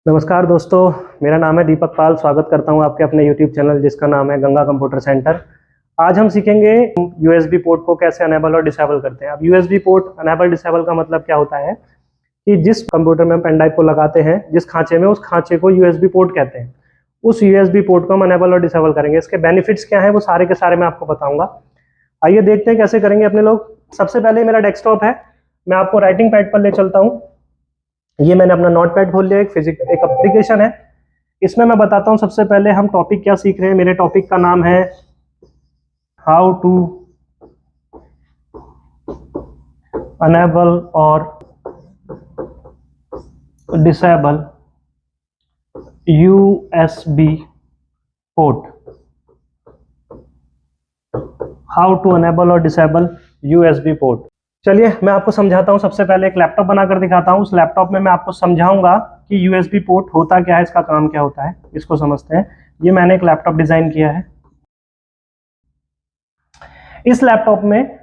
नमस्कार दोस्तों, मेरा नाम है दीपक पाल। स्वागत करता हूं आपके अपने YouTube चैनल जिसका नाम है गंगा कंप्यूटर सेंटर। आज हम सीखेंगे USB पोर्ट को कैसे अनेबल और डिसेबल करते हैं। अब USB पोर्ट अनेबल डिसेबल का मतलब क्या होता है कि जिस कंप्यूटर में हम पेन ड्राइव को लगाते हैं, जिस खांचे में, उस खांचे को USB पोर्ट कहते हैं। उस USB पोर्ट को हम अनेबल और डिसेबल करेंगे। इसके बेनिफिट्स क्या है वो सारे के सारे मैं आपको बताऊंगा। आइए देखते हैं कैसे करेंगे अपने लोग। सबसे पहले मेरा डेस्कटॉप है, मैं आपको राइटिंग पैड पर ले चलता हूँ। ये मैंने अपना नोट पैड खोल लिया। एक एप्लीकेशन है, इसमें मैं बताता हूं सबसे पहले हम टॉपिक क्या सीख रहे हैं। मेरे टॉपिक का नाम है हाउ टू अनेबल और disable USB port. How to enable और डिसेबल USB पोर्ट। चलिए मैं आपको समझाता हूं। सबसे पहले एक लैपटॉप बनाकर दिखाता हूं। उस लैपटॉप में मैं आपको समझाऊंगा कि USB पोर्ट होता क्या है, इसका काम क्या होता है, इसको समझते हैं। ये मैंने एक लैपटॉप डिजाइन किया है। इस लैपटॉप में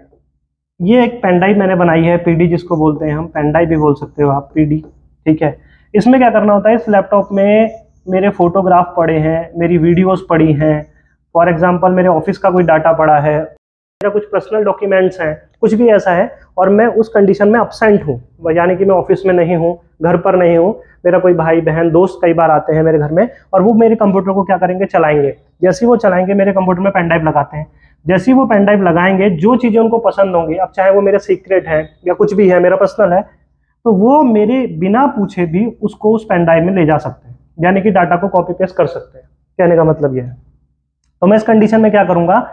ये एक पेन ड्राइव मैंने बनाई है, PD जिसको बोलते हैं हम, पेन ड्राइव भी बोल सकते हो आप, PD, ठीक है। इसमें क्या करना होता है, इस लैपटॉप में मेरे फोटोग्राफ पड़े हैं, मेरी वीडियोस पड़ी हैं, फॉर एग्जाम्पल मेरे ऑफिस का कोई डाटा पड़ा है, मेरा कुछ पर्सनल डॉक्यूमेंट्स हैं, कुछ भी ऐसा है और मैं उस कंडीशन में अब्सेंट हूँ, यानी कि मैं ऑफिस में नहीं हूँ, घर पर नहीं हूँ, मेरा कोई भाई बहन दोस्त कई बार आते हैं मेरे घर में और वो मेरे कंप्यूटर को क्या करेंगे, चलाएंगे। जैसे ही वो चलाएंगे, मेरे कंप्यूटर में पेन ड्राइव लगाते हैं। जैसे ही वो पेन ड्राइव लगाएंगे, जो चीज़ें उनको पसंद होंगी, अब चाहे वो मेरे सीक्रेट है या कुछ भी है, मेरा पर्सनल है, तो वो मेरे बिना पूछे भी उसको उस पेन ड्राइव में ले जा सकते हैं, यानी कि डाटा को कॉपी पेस्ट कर सकते हैं। कहने का मतलब यह है। तो मैं इस कंडीशन में क्या करूंगा,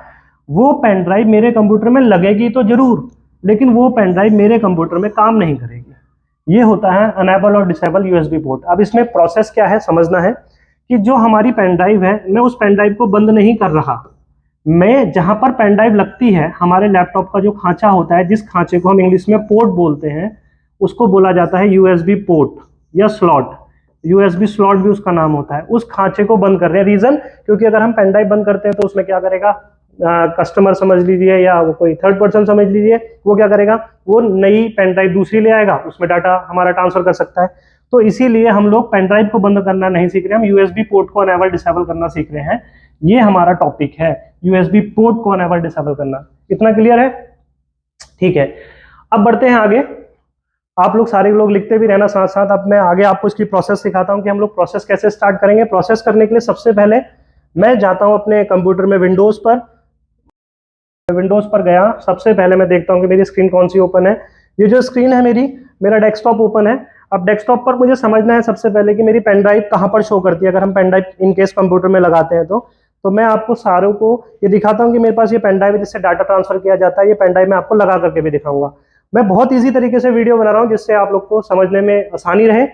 वो पेन ड्राइव मेरे कंप्यूटर में लगेगी तो जरूर, लेकिन वो पेन ड्राइव मेरे कंप्यूटर में काम नहीं करेगी। ये होता है अनेबल और डिसेबल USB पोर्ट। अब इसमें प्रोसेस क्या है समझना है कि जो हमारी पेन ड्राइव है, मैं उस पेन ड्राइव को बंद नहीं कर रहा। मैं जहां पर पेन ड्राइव लगती है, हमारे लैपटॉप का जो खांचा होता है, जिस खांचे को हम इंग्लिश में पोर्ट बोलते हैं, उसको बोला जाता है USB पोर्ट या स्लॉट। USB स्लॉट भी उसका नाम होता है। उस खांचे को बंद कर रहे हैं। रीजन, क्योंकि अगर हम पेन ड्राइव बंद करते हैं तो उसमें क्या करेगा, कस्टमर समझ लीजिए या वो कोई थर्ड पर्सन समझ लीजिए, वो क्या करेगा, वो नई पेन ड्राइव दूसरी ले आएगा, उसमें डाटा हमारा ट्रांसफर कर सकता है। तो इसीलिए हम लोग पेन ड्राइव को बंद करना नहीं सीख रहे, हम USB पोर्ट को अनेबल डिसेबल करना सीख रहे हैं। ये हमारा टॉपिक है, USB पोर्ट को अनेबल डिसेबल करना। इतना क्लियर है? ठीक है, अब बढ़ते हैं आगे। आप लोग सारे लोग लिखते भी रहना साथ साथ। अब मैं आगे आपको इसकी प्रोसेस सिखाता हूं कि हम लोग प्रोसेस कैसे स्टार्ट करेंगे। प्रोसेस करने के लिए सबसे पहले मैं जाता हूं अपने कंप्यूटर में विंडोज पर गया। सबसे पहले मैं देखता हूं कि मेरी स्क्रीन कौन सी ओपन है। ये जो स्क्रीन है मेरा डेस्कटॉप ओपन है। अब डेस्कटॉप पर मुझे समझना है सबसे पहले कि मेरी पेन ड्राइव कहां पर शो करती है। अगर हम pen drive in case computer में लगाते हैं तो मैं आपको सारों को ये दिखाता हूं कि मेरे पास ये पेन ड्राइव है जिससे डाटा ट्रांसफर किया जाता है। ये पेन ड्राइव मैं आपको लगा करके भी दिखाऊंगा। मैं बहुत ईजी तरीके से वीडियो बना रहा हूं जिससे आप लोग को समझने में आसानी रहे।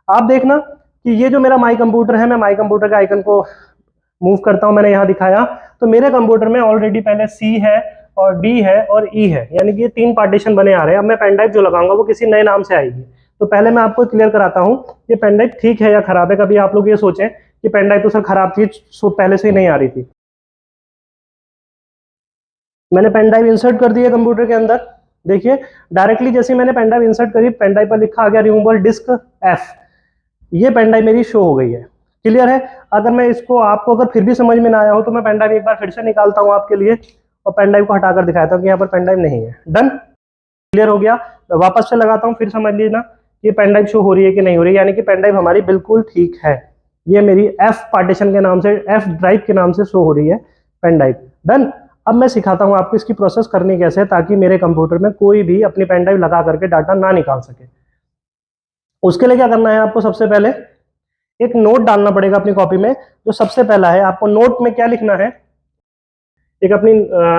आप देखना कि ये जो मेरा माई कंप्यूटर है, मैं माई कंप्यूटर के आइकन को मूव करता हूं। मैंने यहां दिखाया तो मेरे कंप्यूटर में ऑलरेडी पहले C है और D है और E है, यानी कि ये 3 पार्टीशन बने आ रहे हैं। अब मैं पेन ड्राइव जो लगाऊंगा वो किसी नए नाम से आएगी। तो पहले मैं आपको क्लियर कराता हूं ये पेन ड्राइव ठीक है या खराब है। कभी आप लोग ये सोचें कि पेन ड्राइव तो सर खराब थी, सो पहले से ही नहीं आ रही थी। मैंने पेन ड्राइव इंसर्ट कर दी है कंप्यूटर के अंदर। देखिए डायरेक्टली जैसे मैंने पेन ड्राइव इंसर्ट करी, पेन ड्राइव पर लिखा आ गया रिमूवेबल डिस्क F। ये पेन ड्राइव मेरी शो हो गई है। क्लियर है? अगर मैं इसको आपको अगर फिर भी समझ में ना आया हो तो मैं पेन ड्राइव एक बार फिर से निकालता हूं आपके लिए और पेन ड्राइव को हटाकर दिखाता हूं कि यहाँ पर पेन ड्राइव नहीं है। डन? क्लियर हो गया? मैं वापस से लगाता हूं, फिर समझ लीजिए ना ये पेन ड्राइव शो हो रही है कि नहीं हो रही है, यानी कि पेन ड्राइव हमारी बिल्कुल ठीक है। ये मेरी F पार्टीशन के नाम से, F ड्राइव के नाम से शो हो रही है पेन ड्राइव। डन? अब मैं सिखाता हूं आपको इसकी प्रोसेस करनी कैसे है, ताकि मेरे कंप्यूटर में कोई भी अपनी पेन ड्राइव लगा करके डाटा ना निकाल सके। उसके लिए क्या करना है, आपको सबसे पहले एक नोट डालना पड़ेगा अपनी कॉपी में। जो सबसे पहला है, आपको नोट में क्या लिखना है, एक अपनी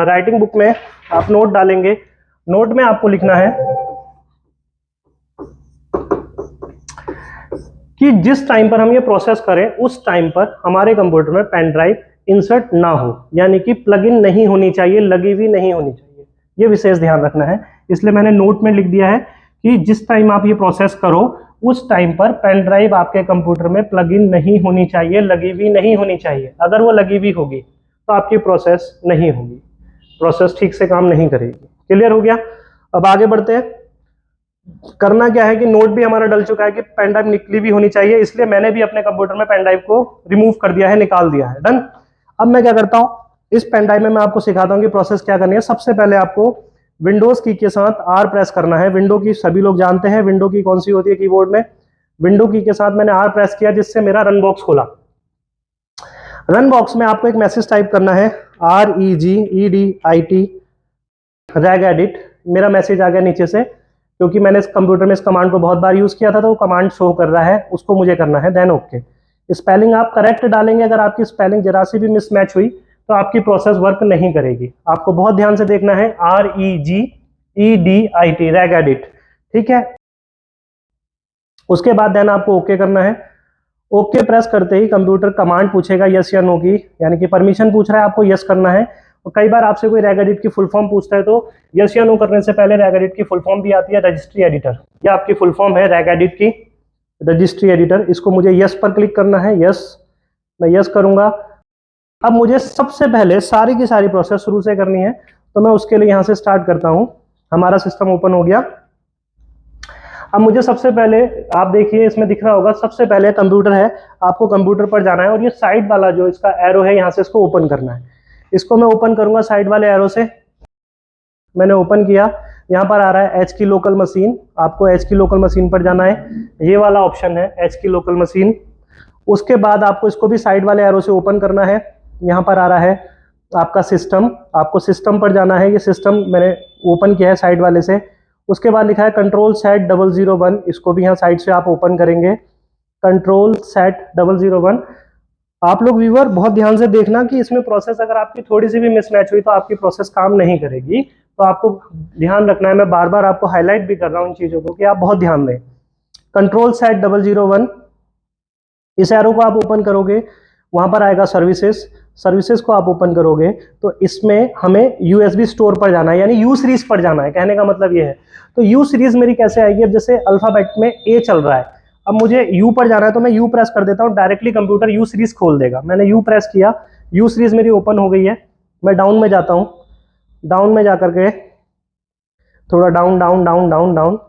राइटिंग बुक में आप नोट डालेंगे। नोट में आपको लिखना है कि जिस टाइम पर हम ये प्रोसेस करें उस टाइम पर हमारे कंप्यूटर में पेन ड्राइव इंसर्ट ना हो, यानी कि प्लग इन नहीं होनी चाहिए, लगी हुई नहीं होनी चाहिए। ये विशेष ध्यान रखना है। इसलिए मैंने नोट में लिख दिया है कि जिस टाइम आप ये प्रोसेस करो उस टाइम पर पेन ड्राइव आपके कंप्यूटर में प्लग इन नहीं होनी चाहिए, लगी हुई नहीं होनी चाहिए। अगर वो लगी हुई होगी तो आपकी प्रोसेस नहीं होगी, प्रोसेस ठीक से काम नहीं करेगी। क्लियर हो गया? अब आगे बढ़ते हैं। करना क्या है कि नोट भी हमारा डल चुका है कि पेन ड्राइव निकली भी होनी चाहिए, इसलिए मैंने भी अपने कंप्यूटर में पेन ड्राइव को रिमूव कर दिया है, निकाल दिया है। डन। अब मैं क्या करता हूं, इस पेन ड्राइव में मैं आपको सिखाता हूं कि प्रोसेस क्या करनी है। सबसे पहले आपको विंडोज की के साथ आर प्रेस करना है। विंडो की सभी लोग जानते हैं विंडो की कौन सी होती है कीबोर्ड में। विंडो की के साथ मैंने आर प्रेस किया, जिससे मेरा रन बॉक्स खोला। रन बॉक्स में आपको एक मैसेज टाइप करना है, REGEDIT रैग एडिट। मेरा मैसेज आ गया नीचे से, क्योंकि मैंने इस कंप्यूटर में इस कमांड को बहुत बार यूज किया था, तो वो कमांड शो कर रहा है, उसको मुझे करना है। Then okay. स्पेलिंग आप करेक्ट डालेंगे। अगर आपकी स्पेलिंग जरा सी भी मिसमैच हुई तो आपकी प्रोसेस वर्क नहीं करेगी। आपको बहुत ध्यान से देखना है, REGEDIT रैग एडिट। ठीक है। उसके बाद देन आपको ओके करना है। ओके प्रेस करते ही कंप्यूटर कमांड पूछेगा यस या नो की, यानी कि परमिशन पूछ रहा है, आपको यस करना है। और कई बार आपसे कोई रैग एडिट की फुल फॉर्म पूछता है, तो यस या नो करने से पहले रैग एडिट की फुल फॉर्म भी आती है, रजिस्ट्री एडिटर। यह आपकी फुल फॉर्म है रैग एडिट की, रजिस्ट्री एडिटर। इसको मुझे यस पर क्लिक करना है। यस, मैं यस करूंगा। अब मुझे सबसे पहले सारी की सारी प्रोसेस शुरू से करनी है, तो मैं उसके लिए यहां से स्टार्ट करता हूं। हमारा सिस्टम ओपन हो गया। अब मुझे सबसे पहले, आप देखिए इसमें दिख रहा होगा, सबसे पहले कंप्यूटर है, आपको कंप्यूटर पर जाना है और ये साइड वाला जो इसका एरो है, यहां से इसको ओपन करना है। इसको मैं ओपन करूंगा साइड वाले एरो से। मैंने ओपन किया। यहाँ पर आ रहा है एच की लोकल मशीन। आपको एच की लोकल मशीन पर जाना है, ये वाला ऑप्शन है एच की लोकल मशीन। उसके बाद आपको इसको भी साइड वाले एरो से ओपन करना है। यहाँ पर आ रहा है आपका सिस्टम, आपको सिस्टम पर जाना है। ये सिस्टम मैंने ओपन किया है साइड वाले से। उसके बाद लिखा है कंट्रोल सेट 001, इसको भी यहाँ साइड से आप ओपन करेंगे। Control set 001। आप लोग व्यूअर बहुत ध्यान से देखना कि इसमें प्रोसेस अगर आपकी थोड़ी सी भी मिसमैच हुई तो आपकी प्रोसेस काम नहीं करेगी, तो आपको ध्यान रखना है। मैं बार बार आपको हाईलाइट भी कर रहा हूँ इन चीजों को कि आप बहुत ध्यान दें। कंट्रोल सेट 001, इस एरो को आप ओपन करोगे, वहां पर आएगा सर्विसेज। सर्विसेज को आप ओपन करोगे तो इसमें हमें यूएसबी स्टोर पर जाना है, यानी यू सीरीज पर जाना है। कहने का मतलब ये है, तो यू सीरीज मेरी कैसे आएगी? अब जैसे अल्फाबेट में ए चल रहा है, अब मुझे यू पर जाना है, तो मैं यू प्रेस कर देता हूँ, डायरेक्टली कंप्यूटर यू सीरीज खोल देगा। मैंने यू प्रेस किया, यू सीरीज मेरी ओपन हो गई है। मैं डाउन में जाता हूँ। डाउन में जाकर के थोड़ा down down down down down,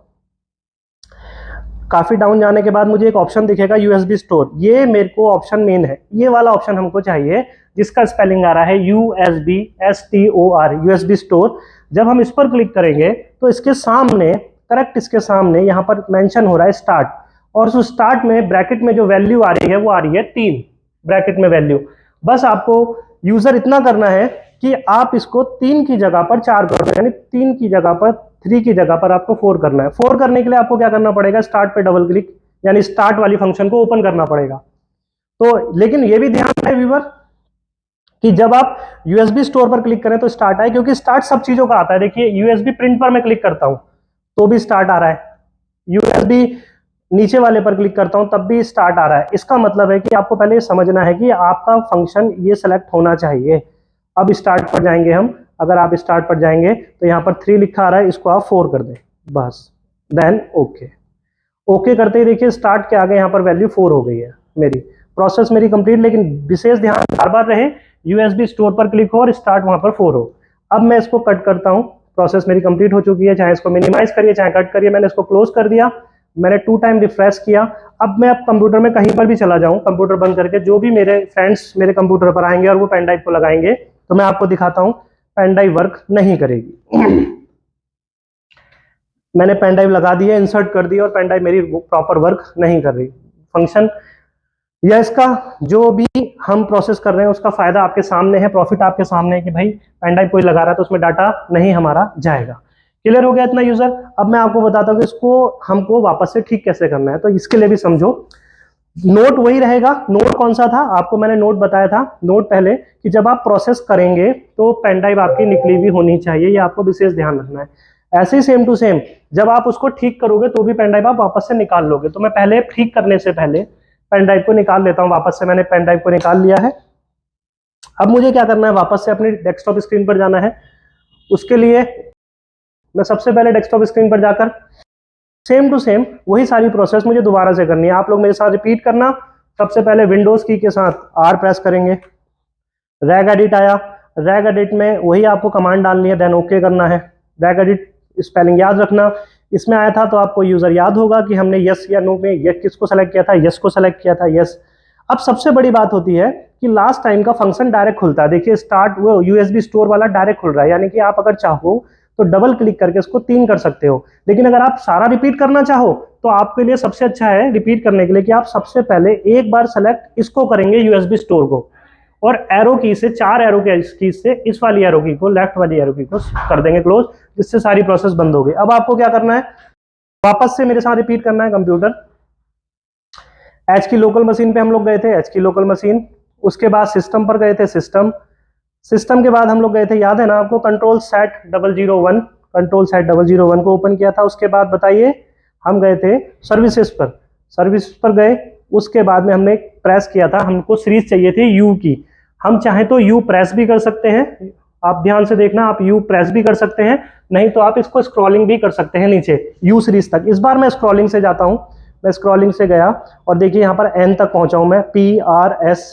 काफी डाउन जाने के बाद मुझे एक ऑप्शन दिखेगा यूएसबी स्टोर। ये मेरे को ऑप्शन मेन है, ये वाला ऑप्शन हमको चाहिए जिसका स्पेलिंग आ रहा है USB STOR, यूएसबी स्टोर। जब हम इस पर क्लिक करेंगे तो इसके सामने, करेक्ट इसके सामने यहाँ पर मेंशन हो रहा है स्टार्ट, और उस स्टार्ट में ब्रैकेट में जो वैल्यू आ रही है वो आ रही है 3 ब्रैकेट में वैल्यू। बस आपको यूजर इतना करना है कि आप इसको 3 की जगह पर 4 कर दो, यानी 3 की जगह पर 3 की जगह पर आपको 4 करना है। 4 करने के लिए आपको क्या करना पड़ेगा? स्टार्ट पे डबल क्लिक, यानी स्टार्ट वाली फंक्शन को ओपन करना पड़ेगा। तो लेकिन ये भी ध्यान है व्यूअर कि जब आप यूएसबी स्टोर पर क्लिक करें तो स्टार्ट आए, क्योंकि स्टार्ट सब चीजों का आता है। देखिए यूएसबी प्रिंट पर मैं क्लिक करता हूं तो भी स्टार्ट आ रहा है, यूएसबी नीचे वाले पर क्लिक करता हूं तब भी स्टार्ट आ रहा है। इसका मतलब है कि आपको पहले ये समझना है कि आपका फंक्शन ये सेलेक्ट होना चाहिए। अब स्टार्ट पर जाएंगे हम। अगर आप स्टार्ट पर जाएंगे तो यहाँ पर 3 लिखा आ रहा है, इसको आप 4 कर दें बस। Then okay. ओके करते ही देखिए स्टार्ट के आगे यहाँ पर वैल्यू 4 हो गई है। मेरी प्रोसेस मेरी कंप्लीट, लेकिन विशेष ध्यान बार बार रहे यूएसबी स्टोर पर क्लिक हो और स्टार्ट वहां पर 4 हो। अब मैं इसको कट करता हूं। प्रोसेस मेरी कंप्लीट हो चुकी है, चाहे इसको मिनिमाइज करिए चाहे कट करिए। मैंने इसको क्लोज कर दिया, मैंने 2 टाइम रिफ्रेश किया। अब मैं कंप्यूटर में कहीं पर भी चला जाऊं, कंप्यूटर बंद करके, जो भी मेरे फ्रेंड्स मेरे कंप्यूटर पर आएंगे और वो पेन ड्राइव को लगाएंगे, तो मैं आपको दिखाता हूं पेन ड्राइव वर्क नहीं करेगी। मैंने पेन ड्राइव लगा दी है, इंसर्ट कर दी, और पेन ड्राइव मेरी प्रॉपर वर्क नहीं कर रही। फंक्शन या इसका जो भी हम प्रोसेस कर रहे हैं उसका फायदा आपके सामने है, प्रॉफिट आपके सामने है कि भाई पेन ड्राइव कोई लगा रहा है तो उसमें डाटा नहीं हमारा जाएगा। क्लियर हो गया इतना यूजर? अब मैं आपको बताता हूँ कि इसको हमको वापस से ठीक कैसे करना है, तो इसके लिए भी समझो। नोट वही रहेगा। नोट कौन सा था? आपको मैंने नोट बताया था नोट पहले कि जब आप प्रोसेस करेंगे तो पेन ड्राइव आपकी निकली हुई होनी चाहिए, ये आपको विशेष ध्यान रखना है। ऐसे ही सेम टू सेम जब आप उसको ठीक करोगे तो भी पेन ड्राइव आप वापस से निकाल लोगे। तो मैं पहले ठीक करने से पहले पेन ड्राइव को निकाल लेता हूं वापस से। मैंने पेन ड्राइव को निकाल लिया है। अब मुझे क्या करना है? वापस से अपनी डेस्कटॉप स्क्रीन पर जाना है। उसके लिए मैं सबसे पहले डेस्कटॉप स्क्रीन पर जाकर सेम टू सेम वही सारी प्रोसेस मुझे दोबारा से करनी है। आप लोग मेरे साथ रिपीट करना। सबसे पहले विंडोज की के साथ आर प्रेस करेंगे, रैग एडिट आया। रैग एडिट में वही आपको कमांड डालनी है, देन ओके करना है। रैग एडिट स्पेलिंग याद रखना, इसमें आया था तो आपको यूजर याद होगा कि हमने यस या नो में यस किसको सेलेक्ट किया था, यस को सेलेक्ट किया था, यस। अब सबसे बड़ी बात होती है कि लास्ट टाइम का फंक्शन डायरेक्ट खुलता है। देखिए स्टार्ट वो यूएसबी स्टोर वाला डायरेक्ट खुल रहा है, यानी कि आप अगर चाहो तो डबल क्लिक करके इसको 3 कर सकते हो। लेकिन अगर आप सारा रिपीट करना चाहो तो आपके लिए सबसे अच्छा है रिपीट करने के लिए कि आप सबसे पहले एक बार सेलेक्ट इसको करेंगे यूएसबी स्टोर को, और एरो की से 4 एरो की से इस वाली एरो की को, लेफ्ट वाली एरो की को कर देंगे क्लोज, जिससे सारी प्रोसेस बंद हो गई। अब आपको क्या करना है, वापस से मेरे साथ रिपीट करना है कंप्यूटर। एच की लोकल मशीन पे हम लोग गए थे, एच की लोकल मशीन, उसके बाद सिस्टम पर गए थे, सिस्टम, सिस्टम के बाद हम लोग गए थे, याद है ना आपको, कंट्रोल सेट 001, कंट्रोल सेट 001 को ओपन किया था। उसके बाद बताइए हम गए थे सर्विसेज पर, सर्विस पर गए। उसके बाद में हमने प्रेस किया था, हमको सीरीज चाहिए थी यू की, हम चाहे तो यू प्रेस भी कर सकते हैं, आप ध्यान से देखना, आप यू प्रेस भी कर सकते हैं, नहीं तो आप इसको स्क्रॉलिंग भी कर सकते हैं नीचे यू सीरीज तक। इस बार मैं स्क्रॉलिंग से जाता हूं, मैं स्क्रॉलिंग से गया और देखिए यहाँ पर एन तक पहुंचा हूं मैं, PRS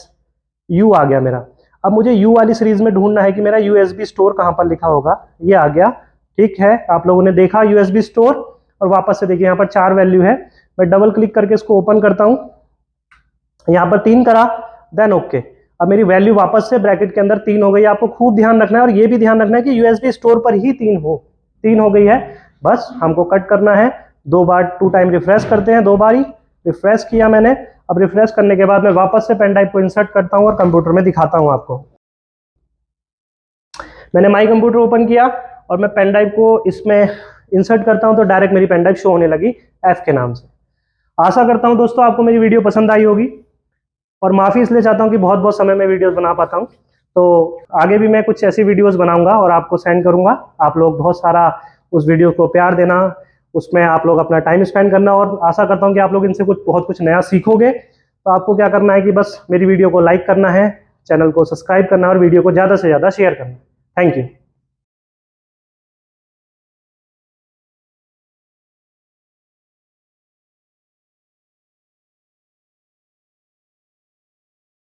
यू आ गया मेरा। अब मुझे यू वाली सीरीज में ढूंढना है कि मेरा यूएसबी स्टोर कहां पर लिखा होगा, ये आ गया, ठीक है। आप लोगों ने देखा यूएसबी स्टोर, और वापस से देखिए यहाँ पर 4 वैल्यू है, मैं डबल क्लिक करके इसको ओपन करता हूं, यहाँ पर 3 करा, देन ओके। अब मेरी वैल्यू वापस से ब्रैकेट के अंदर 3 हो गई। आपको खूब ध्यान रखना है और ये भी ध्यान रखना है कि यूएसबी स्टोर पर ही 3 हो गई है। बस हमको कट करना है, 2 बार 2 टाइम रिफ्रेश करते हैं, 2 बार ही रिफ्रेश किया मैंने। अब रिफ्रेश करने के बाद मैं वापस से पेन ड्राइव को इंसर्ट करता हूं और कंप्यूटर में दिखाता हूं आपको। मैंने माई कंप्यूटर ओपन किया और मैं पेन ड्राइव को इसमें इंसर्ट करता हूं तो डायरेक्ट मेरी पेन ड्राइव शो होने लगी एफ के नाम से। आशा करता हूं दोस्तों आपको मेरी वीडियो पसंद आई होगी, और माफ़ी इसलिए चाहता हूं कि बहुत बहुत समय में वीडियोस बना पाता हूं, तो आगे भी मैं कुछ ऐसी वीडियोस बनाऊंगा और आपको सेंड करूंगा। आप लोग बहुत सारा उस वीडियो को प्यार देना, उसमें आप लोग अपना टाइम स्पेंड करना, और आशा करता हूं कि आप लोग इनसे बहुत कुछ नया सीखोगे। तो आपको क्या करना है कि बस मेरी वीडियो को लाइक करना है, चैनल को सब्सक्राइब करना है और वीडियो को ज़्यादा से ज़्यादा शेयर करना है। Thank you.